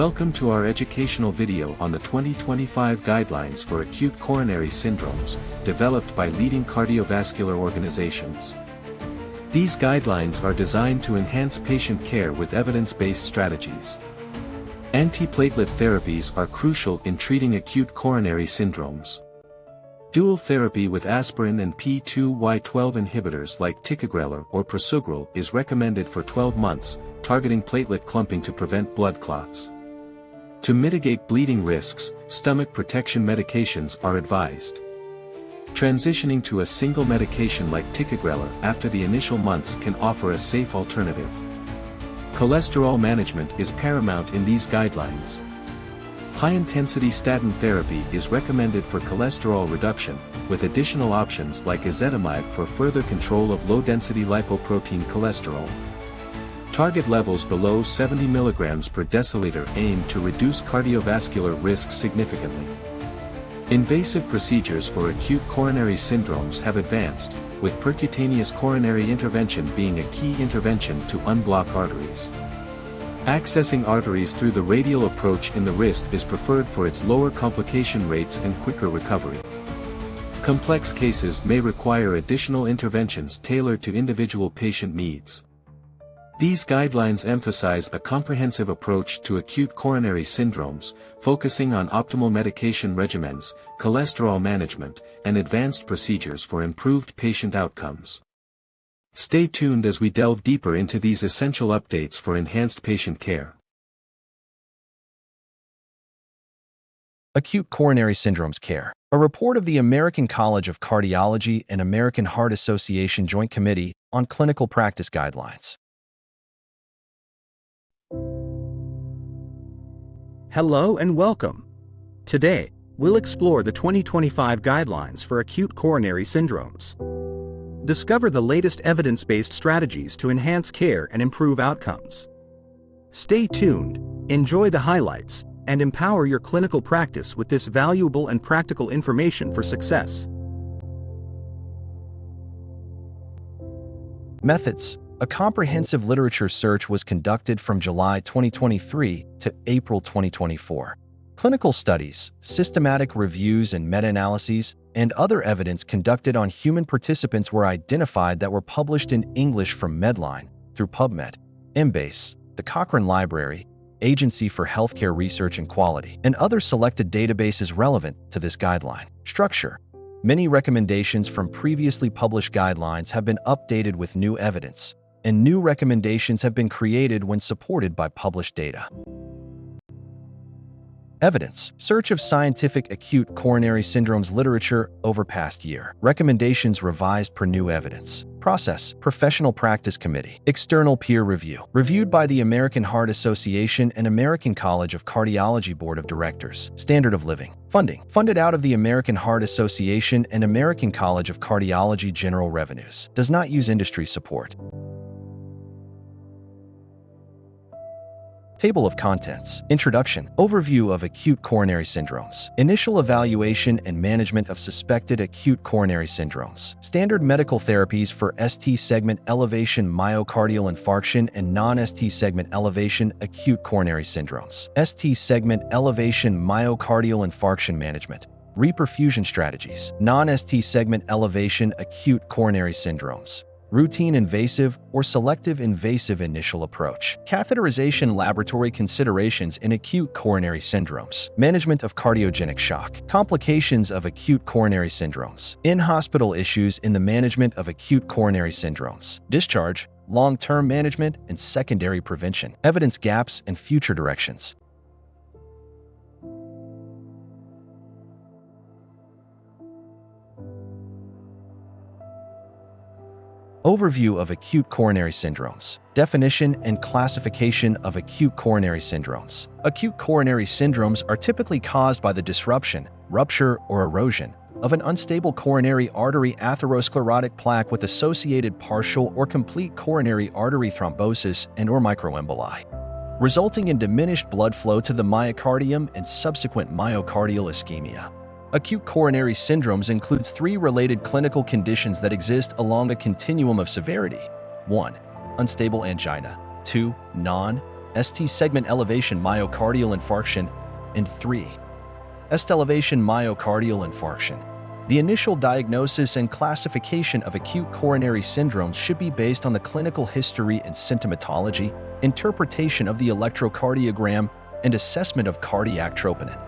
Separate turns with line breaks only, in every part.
Welcome to our educational video on the 2025 Guidelines for Acute Coronary Syndromes, developed by leading cardiovascular organizations. These guidelines are designed to enhance patient care with evidence-based strategies. Antiplatelet therapies are crucial in treating acute coronary syndromes. Dual therapy with aspirin and P2Y12 inhibitors like ticagrelor or prasugrel is recommended for 12 months, targeting platelet clumping to prevent blood clots. To mitigate bleeding risks, stomach protection medications are advised. Transitioning to a single medication like ticagrelor after the initial months can offer a safe alternative. Cholesterol management is paramount in these guidelines. High-intensity statin therapy is recommended for cholesterol reduction, with additional options like ezetimibe for further control of low-density lipoprotein cholesterol. Target levels below 70 mg per deciliter aim to reduce cardiovascular risk significantly. Invasive procedures for acute coronary syndromes have advanced, with percutaneous coronary intervention being a key intervention to unblock arteries. Accessing arteries through the radial approach in the wrist is preferred for its lower complication rates and quicker recovery. Complex cases may require additional interventions tailored to individual patient needs. These guidelines emphasize a comprehensive approach to acute coronary syndromes, focusing on optimal medication regimens, cholesterol management, and advanced procedures for improved patient outcomes. Stay tuned as we delve deeper into these essential updates for enhanced patient care.
Acute Coronary Syndromes Care. A report of the American College of Cardiology and American Heart Association Joint Committee on Clinical Practice Guidelines.
Hello and welcome. Today, we'll explore the 2025 Guidelines for Acute Coronary Syndromes. Discover the latest evidence-based strategies to enhance care and improve outcomes. Stay tuned, enjoy the highlights, and empower your clinical practice with this valuable and practical information for success.
Methods. A comprehensive literature search was conducted from July 2023 to April 2024. Clinical studies, systematic reviews and meta-analyses, and other evidence conducted on human participants were identified that were published in English from Medline, through PubMed, Embase, the Cochrane Library, Agency for Healthcare Research and Quality, and other selected databases relevant to this guideline. Structure. Many recommendations from previously published guidelines have been updated with new evidence, and new recommendations have been created when supported by published data. Evidence. Search of scientific acute coronary syndromes literature over past year. Recommendations revised per new evidence. Process. Professional Practice Committee. External peer review. Reviewed by the American Heart Association and American College of Cardiology Board of Directors. Standard of living. Funding. Funded out of the American Heart Association and American College of Cardiology general revenues. Does not use industry support. Table of Contents. Introduction. Overview of acute coronary syndromes. Initial evaluation and management of suspected acute coronary syndromes. Standard medical therapies for ST segment elevation myocardial infarction and non-ST segment elevation acute coronary syndromes. ST segment elevation myocardial infarction management. Reperfusion strategies. Non-ST segment elevation acute coronary syndromes. Routine invasive or selective invasive initial approach. Catheterization laboratory considerations in acute coronary syndromes. Management of cardiogenic shock. Complications of acute coronary syndromes. In-hospital issues in the management of acute coronary syndromes. Discharge, long-term management, and secondary prevention. Evidence gaps and future directions. Overview of acute coronary syndromes. Definition and classification of acute coronary syndromes. Acute coronary syndromes are typically caused by the disruption, rupture, or erosion of an unstable coronary artery atherosclerotic plaque with associated partial or complete coronary artery thrombosis and/or microemboli, resulting in diminished blood flow to the myocardium and subsequent myocardial ischemia. Acute coronary syndromes includes three related clinical conditions that exist along a continuum of severity. 1. Unstable angina. 2. Non- ST segment elevation myocardial infarction, and 3. ST elevation myocardial infarction. The initial diagnosis and classification of acute coronary syndromes should be based on the clinical history and symptomatology, interpretation of the electrocardiogram, and assessment of cardiac troponin.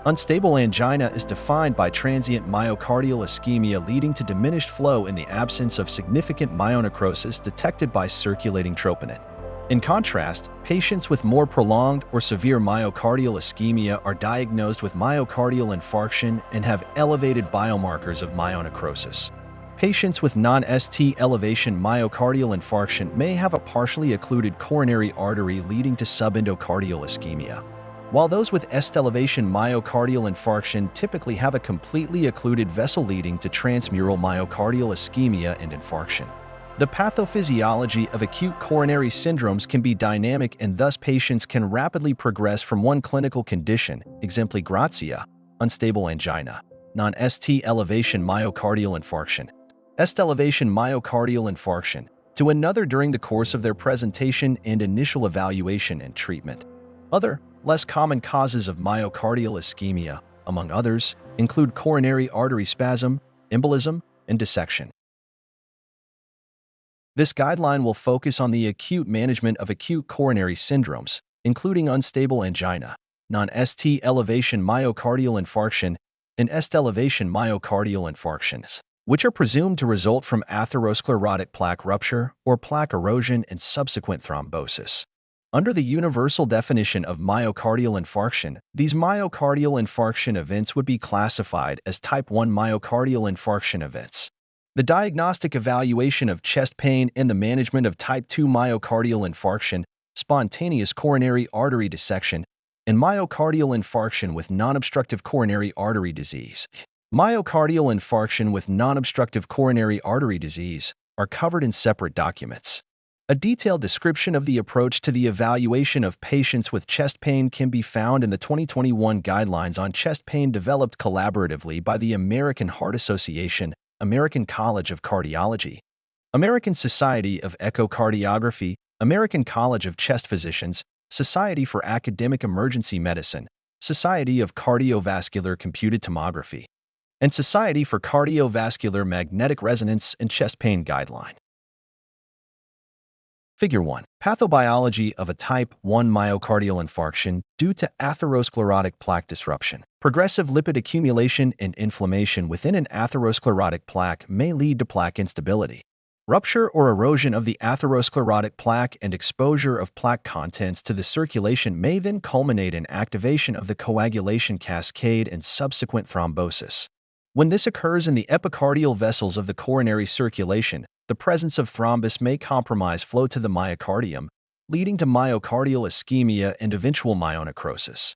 Unstable angina is defined by transient myocardial ischemia leading to diminished flow in the absence of significant myonecrosis detected by circulating troponin. In contrast, patients with more prolonged or severe myocardial ischemia are diagnosed with myocardial infarction and have elevated biomarkers of myonecrosis. Patients with non-ST elevation myocardial infarction may have a partially occluded coronary artery leading to subendocardial ischemia, while those with ST elevation myocardial infarction typically have a completely occluded vessel leading to transmural myocardial ischemia and infarction. The pathophysiology of acute coronary syndromes can be dynamic, and thus patients can rapidly progress from one clinical condition, exempli gratia, unstable angina, non-ST elevation myocardial infarction, ST elevation myocardial infarction, to another during the course of their presentation and initial evaluation and treatment. Other, less common causes of myocardial ischemia, among others, include coronary artery spasm, embolism, and dissection. This guideline will focus on the acute management of acute coronary syndromes, including unstable angina, non-ST elevation myocardial infarction, and ST elevation myocardial infarctions, which are presumed to result from atherosclerotic plaque rupture or plaque erosion and subsequent thrombosis. Under the universal definition of myocardial infarction, these myocardial infarction events would be classified as type 1 myocardial infarction events. The diagnostic evaluation of chest pain and the management of type 2 myocardial infarction, spontaneous coronary artery dissection, and myocardial infarction with non-obstructive coronary artery disease. Myocardial infarction with non-obstructive coronary artery disease are covered in separate documents. A detailed description of the approach to the evaluation of patients with chest pain can be found in the 2021 Guidelines on Chest Pain developed collaboratively by the American Heart Association, American College of Cardiology, American Society of Echocardiography, American College of Chest Physicians, Society for Academic Emergency Medicine, Society of Cardiovascular Computed Tomography, and Society for Cardiovascular Magnetic Resonance and Chest Pain Guideline. Figure 1. Pathobiology of a type 1 myocardial infarction due to atherosclerotic plaque disruption. Progressive lipid accumulation and inflammation within an atherosclerotic plaque may lead to plaque instability. Rupture or erosion of the atherosclerotic plaque and exposure of plaque contents to the circulation may then culminate in activation of the coagulation cascade and subsequent thrombosis. When this occurs in the epicardial vessels of the coronary circulation, the presence of thrombus may compromise flow to the myocardium, leading to myocardial ischemia and eventual myonecrosis.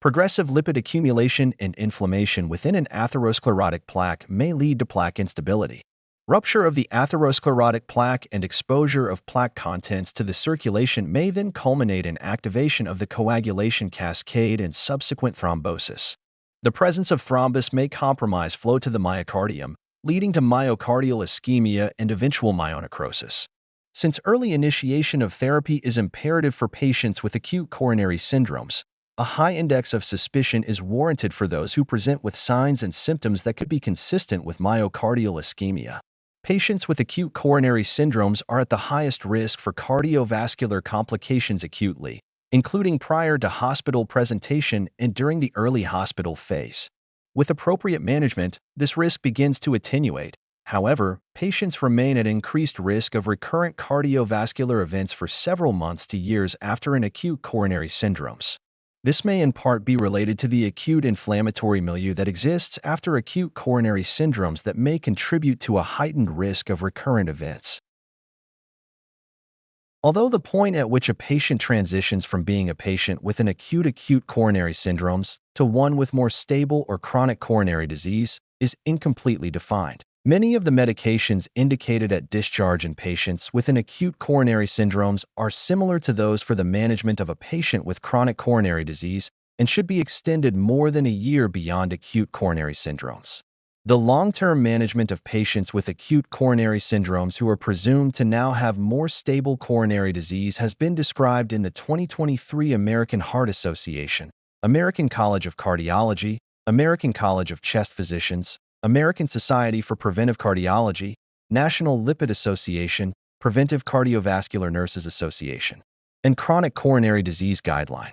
Progressive lipid accumulation and inflammation within an atherosclerotic plaque may lead to plaque instability. Rupture of the atherosclerotic plaque and exposure of plaque contents to the circulation may then culminate in activation of the coagulation cascade and subsequent thrombosis. The presence of thrombus may compromise flow to the myocardium, leading to myocardial ischemia and eventual myonecrosis. Since early initiation of therapy is imperative for patients with acute coronary syndromes, a high index of suspicion is warranted for those who present with signs and symptoms that could be consistent with myocardial ischemia. Patients with acute coronary syndromes are at the highest risk for cardiovascular complications acutely, including prior to hospital presentation and during the early hospital phase. With appropriate management, this risk begins to attenuate. However, patients remain at increased risk of recurrent cardiovascular events for several months to years after an acute coronary syndromes. This may in part be related to the acute inflammatory milieu that exists after acute coronary syndromes that may contribute to a heightened risk of recurrent events. Although the point at which a patient transitions from being a patient with an acute coronary syndromes to one with more stable or chronic coronary disease is incompletely defined, many of the medications indicated at discharge in patients with an acute coronary syndromes are similar to those for the management of a patient with chronic coronary disease and should be extended more than a year beyond acute coronary syndromes. The long-term management of patients with acute coronary syndromes who are presumed to now have more stable coronary disease has been described in the 2023 American Heart Association, American College of Cardiology, American College of Chest Physicians, American Society for Preventive Cardiology, National Lipid Association, Preventive Cardiovascular Nurses Association, and Chronic Coronary Disease Guideline.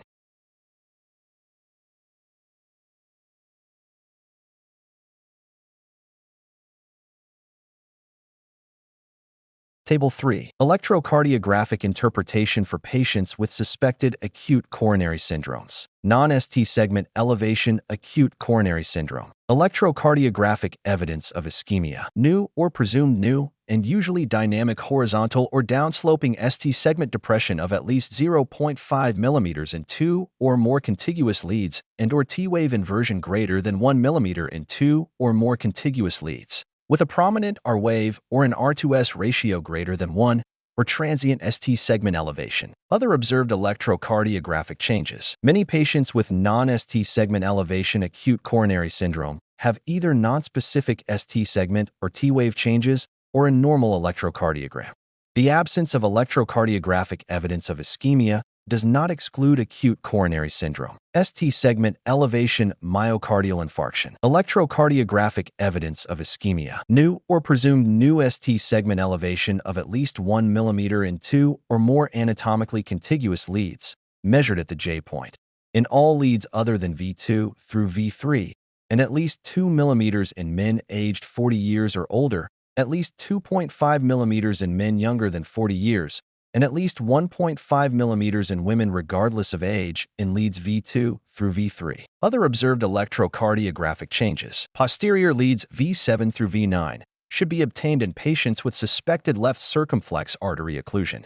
Table 3. Electrocardiographic interpretation for patients with suspected acute coronary syndromes. Non-ST segment elevation acute coronary syndrome. Electrocardiographic evidence of ischemia. New or presumed new, and usually dynamic horizontal or downsloping ST segment depression of at least 0.5 millimeters in 2 or more contiguous leads and/or T-wave inversion greater than 1 millimeter in 2 or more contiguous leads, with a prominent R-wave or an R2S ratio greater than 1, or transient ST segment elevation. Other observed electrocardiographic changes. Many patients with non-ST segment elevation acute coronary syndrome have either nonspecific ST segment or T-wave changes or a normal electrocardiogram. The absence of electrocardiographic evidence of ischemia does not exclude acute coronary syndrome. ST segment elevation myocardial infarction. Electrocardiographic evidence of ischemia. New or presumed new ST segment elevation of at least 1 millimeter in 2 or more anatomically contiguous leads, measured at the J point, in all leads other than V2 through V3, and at least 2 millimeters in men aged 40 years or older, at least 2.5 millimeters in men younger than 40 years, and at least 1.5 millimeters in women regardless of age in leads V2 through V3. Other observed electrocardiographic changes. Posterior leads V7 through V9 should be obtained in patients with suspected left circumflex artery occlusion,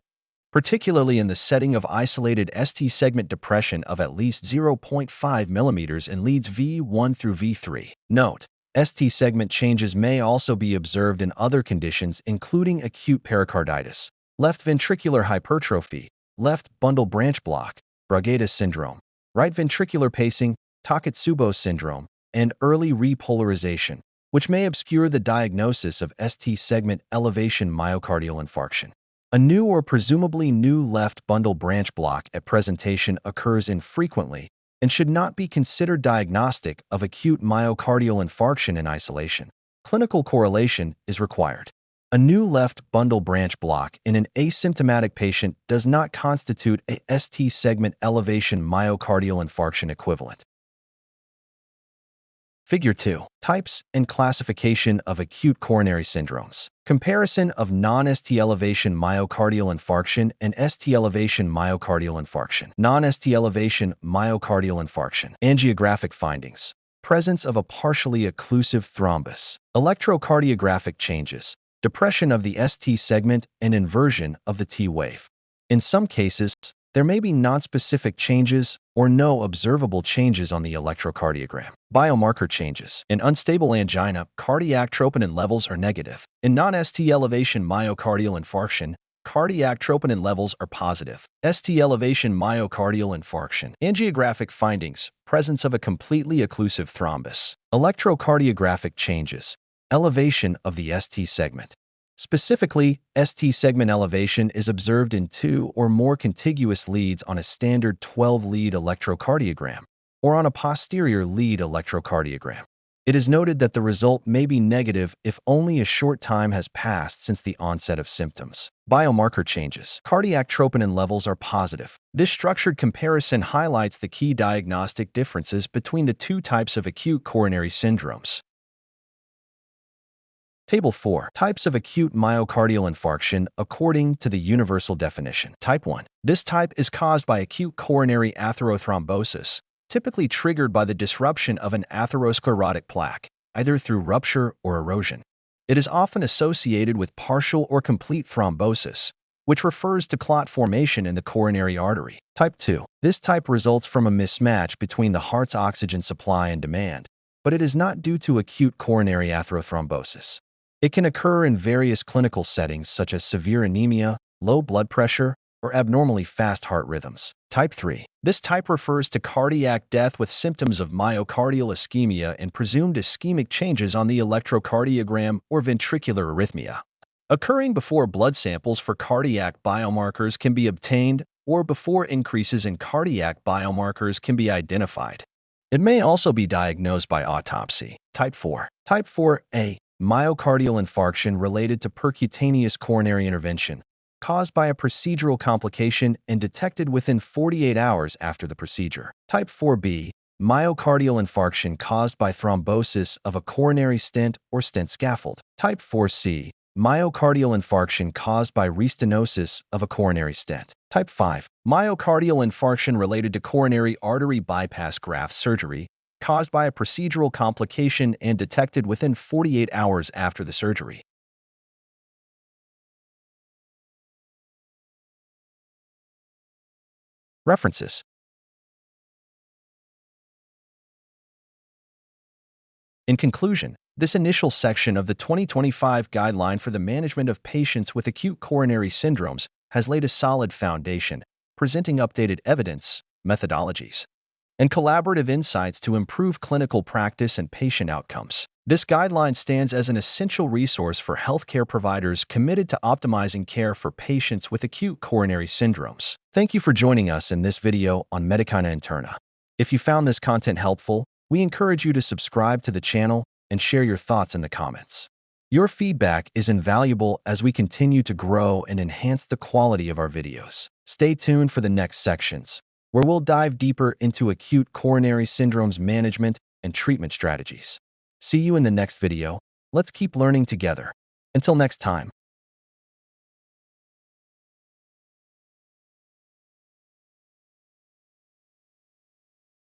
particularly in the setting of isolated ST segment depression of at least 0.5 millimeters in leads V1 through V3. Note: ST segment changes may also be observed in other conditions including acute pericarditis, left ventricular hypertrophy, left bundle branch block, Brugada syndrome, right ventricular pacing, Takotsubo syndrome, and early repolarization, which may obscure the diagnosis of ST segment elevation myocardial infarction. A new or presumably new left bundle branch block at presentation occurs infrequently and should not be considered diagnostic of acute myocardial infarction in isolation. Clinical correlation is required. A new left bundle branch block in an asymptomatic patient does not constitute a ST segment elevation myocardial infarction equivalent. Figure 2. Types and classification of acute coronary syndromes. Comparison of non-ST elevation myocardial infarction and ST elevation myocardial infarction. Non-ST elevation myocardial infarction. Angiographic findings. Presence of a partially occlusive thrombus. Electrocardiographic changes. Depression of the ST segment and inversion of the T wave. In some cases, there may be nonspecific changes or no observable changes on the electrocardiogram. Biomarker changes. In unstable angina, cardiac troponin levels are negative. In non-ST elevation myocardial infarction, cardiac troponin levels are positive. ST elevation myocardial infarction. Angiographic findings. Presence of a completely occlusive thrombus. Electrocardiographic changes. Elevation of the ST segment. Specifically, ST segment elevation is observed in 2 or more contiguous leads on a standard 12-lead electrocardiogram or on a posterior lead electrocardiogram. It is noted that the result may be negative if only a short time has passed since the onset of symptoms. Biomarker changes. Cardiac troponin levels are positive. This structured comparison highlights the key diagnostic differences between the two types of acute coronary syndromes. Table 4. Types of acute myocardial infarction according to the universal definition. Type 1. This type is caused by acute coronary atherothrombosis, typically triggered by the disruption of an atherosclerotic plaque, either through rupture or erosion. It is often associated with partial or complete thrombosis, which refers to clot formation in the coronary artery. Type 2. This type results from a mismatch between the heart's oxygen supply and demand, but it is not due to acute coronary atherothrombosis. It can occur in various clinical settings such as severe anemia, low blood pressure, or abnormally fast heart rhythms. Type 3. This type refers to cardiac death with symptoms of myocardial ischemia and presumed ischemic changes on the electrocardiogram or ventricular arrhythmia, occurring before blood samples for cardiac biomarkers can be obtained or before increases in cardiac biomarkers can be identified. It may also be diagnosed by autopsy. Type 4. Type 4A. Myocardial infarction related to percutaneous coronary intervention, caused by a procedural complication and detected within 48 hours after the procedure. Type 4B. Myocardial infarction caused by thrombosis of a coronary stent or stent scaffold. Type 4C. Myocardial infarction caused by restenosis of a coronary stent. Type 5. Myocardial infarction related to coronary artery bypass graft surgery, caused by a procedural complication and detected within 48 hours after the surgery. References. In conclusion, this initial section of the 2025 Guideline for the Management of Patients with Acute Coronary Syndromes has laid a solid foundation, presenting updated evidence, methodologies, and collaborative insights to improve clinical practice and patient outcomes. This guideline stands as an essential resource for healthcare providers committed to optimizing care for patients with acute coronary syndromes. Thank you for joining us in this video on Medicina Interna. If you found this content helpful, we encourage you to subscribe to the channel and share your thoughts in the comments. Your feedback is invaluable as we continue to grow and enhance the quality of our videos. Stay tuned for the next sections, where we'll dive deeper into acute coronary syndromes management and treatment strategies. See you in the next video. Let's keep learning together. Until next time.